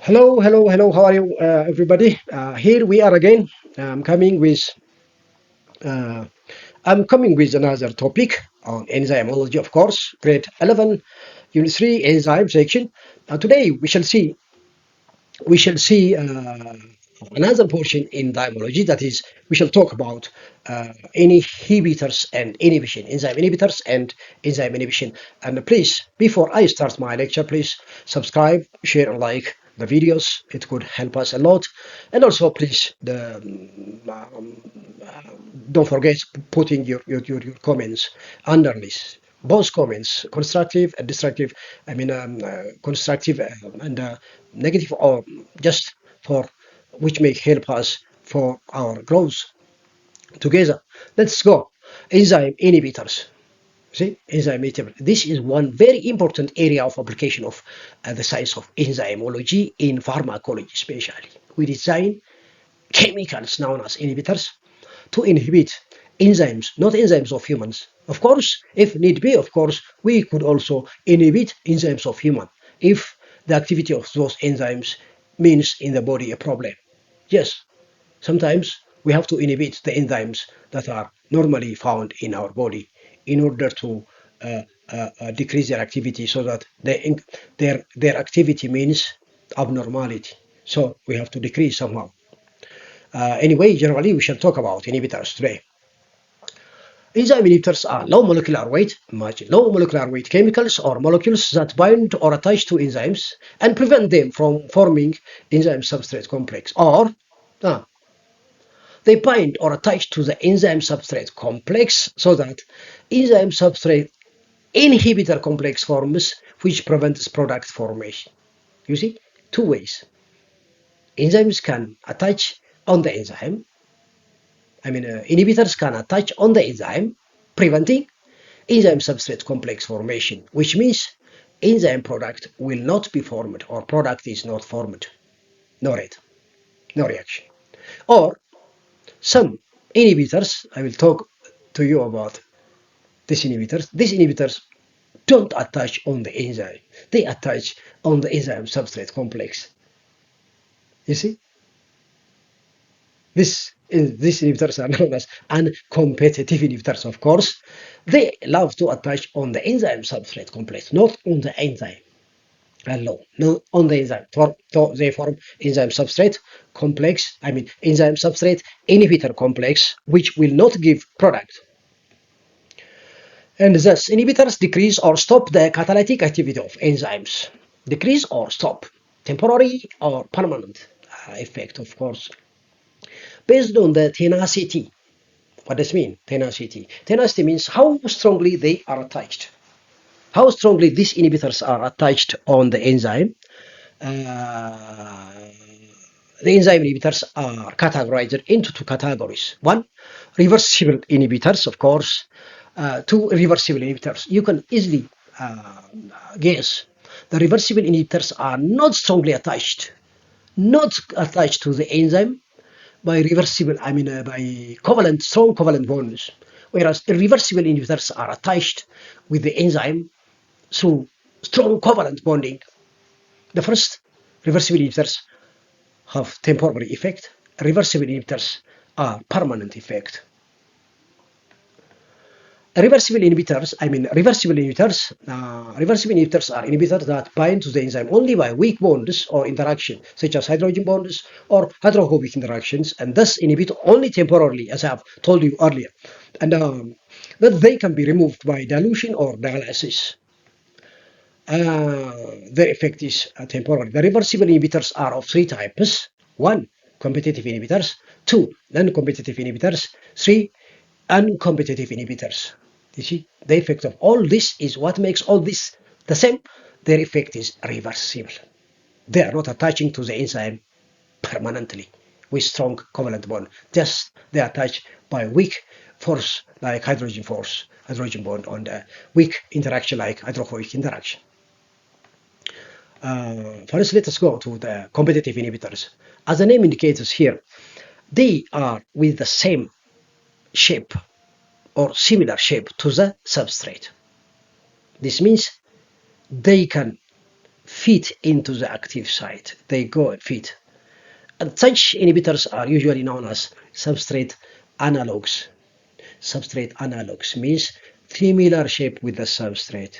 Hello, hello, hello. How are you, everybody? Here we are again. I'm coming with uh, I'm coming with another topic on enzymology, of course. Grade 11, Unit 3, enzyme section. Today we shall see another portion in enzymology. That is, we shall talk about inhibitors and inhibition, enzyme inhibitors and enzyme inhibition. And please, before I start my lecture, please subscribe, share, and like the videos. It could help us a lot. And also, please, don't forget putting your comments under this. Both comments, constructive and destructive, constructive and negative, or just for which may help us for our growth together. Let's go. Enzyme inhibitors. See, enzyme inhibitor. This is one very important area of application of the science of enzymology in pharmacology, especially. We design chemicals known as inhibitors to inhibit enzymes, not enzymes of humans. Of course, if need be, of course, we could also inhibit enzymes of human if the activity of those enzymes means in the body a problem. Yes, sometimes we have to inhibit the enzymes that are normally found in our body in order to decrease their activity so that their activity means abnormality. So we have to decrease somehow. Anyway, generally, we shall talk about inhibitors today. Enzyme inhibitors are low molecular weight, much low molecular weight chemicals or molecules that bind or attach to enzymes and prevent them from forming enzyme substrate complex. Or they bind or attach to the enzyme substrate complex so that enzyme substrate inhibitor complex forms which prevents product formation. You see, two ways. Enzymes can attach on the enzyme inhibitors can attach on the enzyme, preventing enzyme substrate complex formation, which means enzyme product will not be formed or product is not formed. No rate, no reaction. Or some inhibitors, I will talk to you about these inhibitors. These inhibitors don't attach on the enzyme. They attach on the enzyme substrate complex. You see? These inhibitors are known as uncompetitive inhibitors, of course. They love to attach on the enzyme substrate complex, not on the enzyme alone, not on the enzyme. So they form enzyme substrate complex, enzyme substrate inhibitor complex, which will not give product. And thus, inhibitors decrease or stop the catalytic activity of enzymes. Decrease or stop, temporary or permanent effect, of course, based on the tenacity. What does it mean? Tenacity. Tenacity means how strongly they are attached. How strongly these inhibitors are attached on the enzyme. Uh, the enzyme inhibitors are categorized into two categories. One, reversible inhibitors, of course. Two, reversible inhibitors. You can easily guess the reversible inhibitors are not strongly attached, not attached to the enzyme, by reversible, by covalent, strong covalent bonds, whereas irreversible inhibitors are attached with the enzyme through strong covalent bonding. The first, reversible inhibitors have temporary effect. Reversible inhibitors are permanent effect. Reversible inhibitors are inhibitors that bind to the enzyme only by weak bonds or interaction, such as hydrogen bonds or hydrophobic interactions, and thus inhibit only temporarily, as I have told you earlier. And that they can be removed by dilution or dialysis. Their effect is temporary. The reversible inhibitors are of three types. One, competitive inhibitors. Two, non-competitive inhibitors. Three, uncompetitive inhibitors. You see, the effect of all this is what makes all this the same. Their effect is reversible. They are not attaching to the enzyme permanently with strong covalent bond. Just they attach by weak force like hydrogen bond, and weak interaction like hydrophobic interaction. First, let us go to the competitive inhibitors. As the name indicates here, they are with the same shape or similar shape to the substrate. This means they can fit into the active site. They go fit. And such inhibitors are usually known as substrate analogs. Substrate analogs means similar shape with the substrate,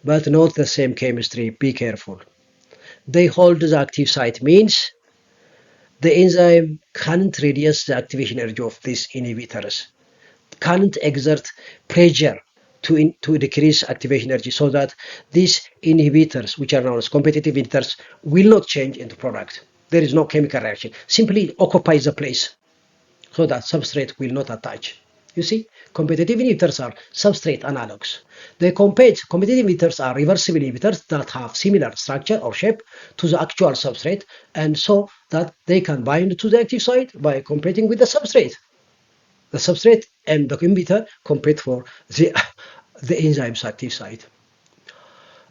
but not the same chemistry. Be careful. They hold the active site means the enzyme can't reduce the activation energy of these inhibitors, can't exert pressure to decrease activation energy so that these inhibitors, which are known as competitive inhibitors, will not change into product. There is no chemical reaction. Simply occupies the place so that substrate will not attach. You see, competitive inhibitors are substrate analogs. Competitive inhibitors are reversible inhibitors that have similar structure or shape to the actual substrate, and so that they can bind to the active site by competing with the substrate. The substrate and the inhibitor compete for the enzyme's active site.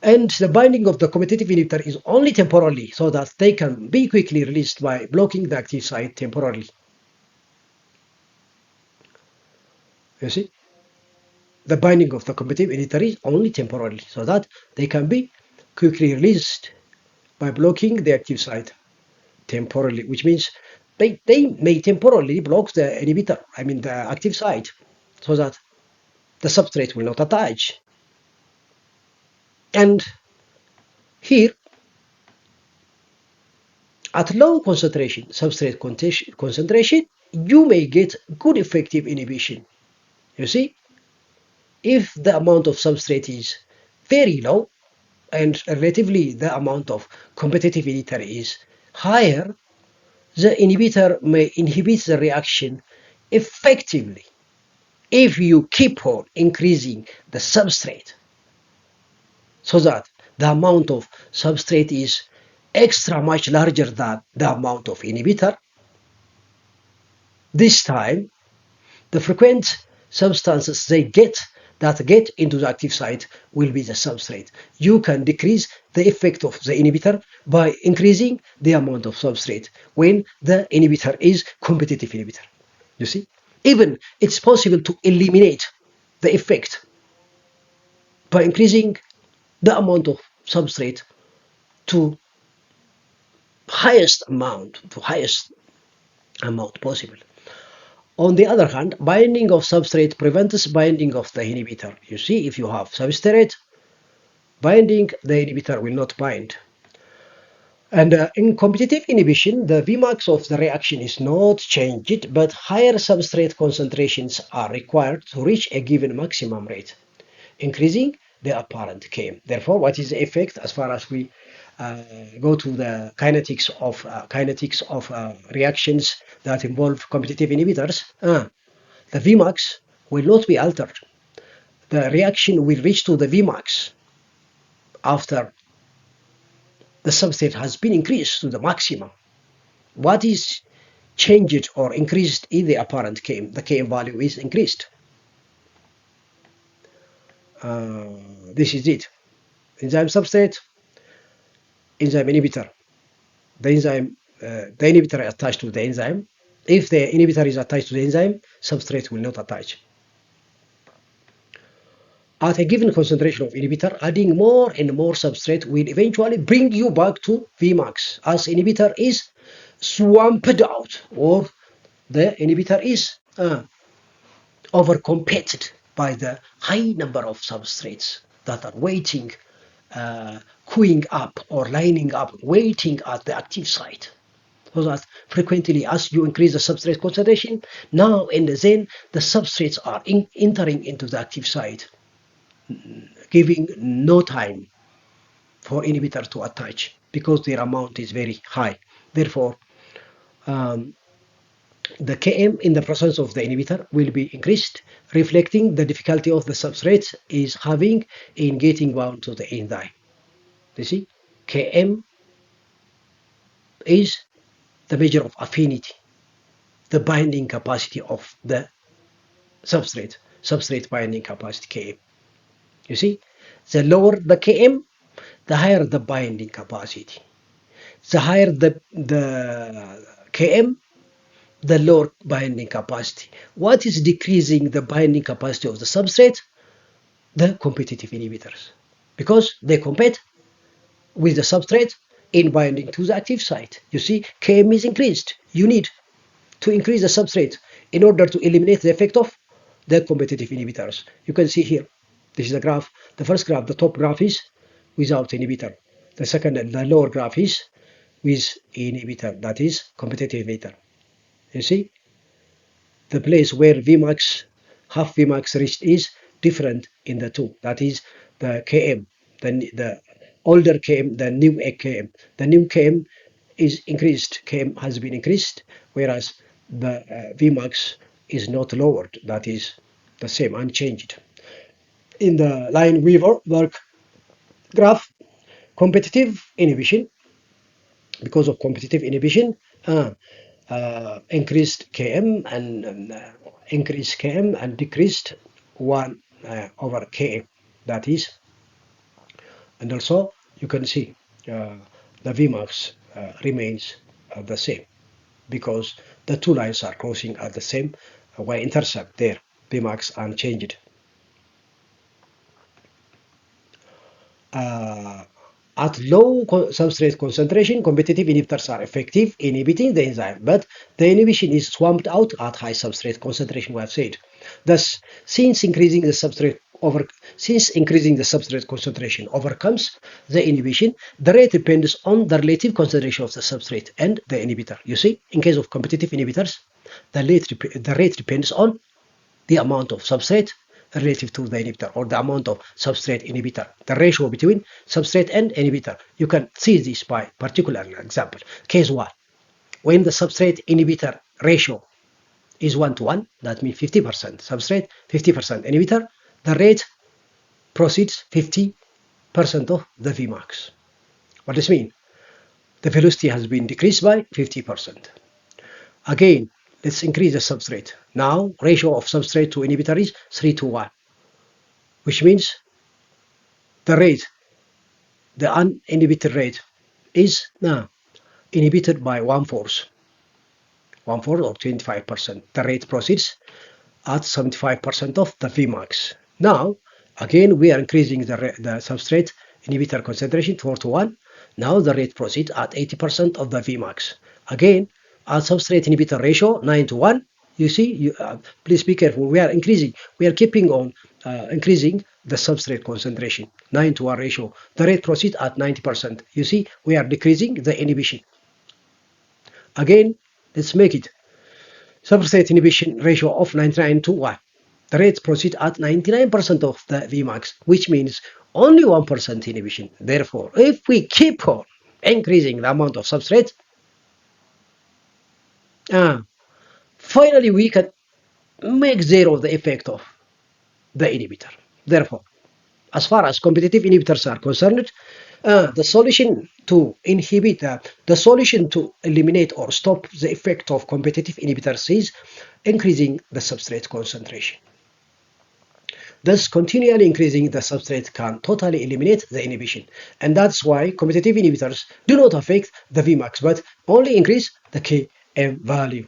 And the binding of the competitive inhibitor is only temporarily so that they can be quickly released by blocking the active site temporarily. You see? The binding of the competitive inhibitor is only temporarily so that they can be quickly released by blocking the active site temporarily, which means they may temporarily block the inhibitor, the active site, so that the substrate will not attach. And here, at low concentration, substrate concentration, you may get good effective inhibition. You see, if the amount of substrate is very low and relatively the amount of competitive inhibitor is higher, the inhibitor may inhibit the reaction effectively if you keep on increasing the substrate so that the amount of substrate is extra much larger than the amount of inhibitor. This time, the frequent substances that get into the active site will be the substrate. You can decrease the effect of the inhibitor by increasing the amount of substrate when the inhibitor is competitive inhibitor. You see? Even it's possible to eliminate the effect by increasing the amount of substrate to highest amount possible. On the other hand, binding of substrate prevents binding of the inhibitor. You see, if you have substrate binding, the inhibitor will not bind. And in competitive inhibition, the Vmax of the reaction is not changed, but higher substrate concentrations are required to reach a given maximum rate, increasing the apparent Km. Therefore, what is the effect as far as we go to the kinetics of reactions that involve competitive inhibitors? The Vmax will not be altered. The reaction will reach to the Vmax after the substrate has been increased to the maximum. What is changed or increased is the apparent Km. The Km value is increased. This is it. Enzyme substrate, enzyme inhibitor. The inhibitor is attached to the enzyme. If the inhibitor is attached to the enzyme, substrate will not attach. At a given concentration of inhibitor, adding more and more substrate will eventually bring you back to Vmax, as inhibitor is swamped out, or the inhibitor is overcompeted by the high number of substrates that are waiting, queuing up or lining up, waiting at the active site. So that frequently, as you increase the substrate concentration, now and then the substrates are entering into the active site, giving no time for inhibitor to attach because their amount is very high. Therefore, the Km in the presence of the inhibitor will be increased, reflecting the difficulty of the substrate is having in getting bound to the enzyme. You see, Km is the measure of affinity, the binding capacity of the substrate binding capacity Km. You see, the lower the Km, the higher the binding capacity. The higher the Km, the lower binding capacity. What is decreasing the binding capacity of the substrate? The competitive inhibitors. Because they compete with the substrate in binding to the active site. You see, Km is increased. You need to increase the substrate in order to eliminate the effect of the competitive inhibitors. You can see here, this is the graph. The first graph, the top graph is without inhibitor. The second, the lower graph is with inhibitor, that is competitive inhibitor. You see, the place where Vmax, half Vmax reached is different in the two. That is the Km, the older Km, the new Km. The new Km is increased. Km has been increased, whereas the Vmax is not lowered. That is the same, unchanged. In the line Weaver work graph, competitive inhibition, because of competitive inhibition, increased Km and increased Km and decreased 1 over Km. That is, and also you can see the Vmax remains the same because the two lines are crossing at the same y-intercept there. Vmax unchanged. Uh, at low substrate concentration, competitive inhibitors are effective in inhibiting the enzyme, but the inhibition is swamped out at high substrate concentration, we have said. Thus, since increasing the substrate concentration overcomes the inhibition, the rate depends on the relative concentration of the substrate and the inhibitor. You see, in case of competitive inhibitors, the rate depends on the amount of substrate relative to the inhibitor, or the amount of substrate inhibitor, the ratio between substrate and inhibitor. You can see this by particular example. Case 1, when the substrate inhibitor ratio is 1 to 1, that means 50% substrate, 50% inhibitor, the rate proceeds 50% of the Vmax. What does this mean? The velocity has been decreased by 50%. Again, let's increase the substrate. Now, ratio of substrate to inhibitor is 3 to 1, which means the rate, the uninhibited rate, is now inhibited by 1/4, 1/4 or 25%. The rate proceeds at 75% of the Vmax. Now, again, we are increasing the substrate inhibitor concentration 4 to 1. Now the rate proceeds at 80% of the Vmax. Again, our substrate inhibitor ratio 9 to 1. You see, please be careful. We are increasing. We are keeping on increasing the substrate concentration. 9 to 1 ratio. The rate proceeds at 90%. You see, we are decreasing the inhibition. Again, let's make it substrate inhibition ratio of 99 to 1. The rate proceeds at 99% of the Vmax, which means only 1% inhibition. Therefore, if we keep on increasing the amount of substrate, finally we can make zero the effect of the inhibitor. Therefore, as far as competitive inhibitors are concerned, the solution to eliminate or stop the effect of competitive inhibitors is increasing the substrate concentration. Thus, continually increasing the substrate can totally eliminate the inhibition. And that's why competitive inhibitors do not affect the Vmax, but only increase the Km value.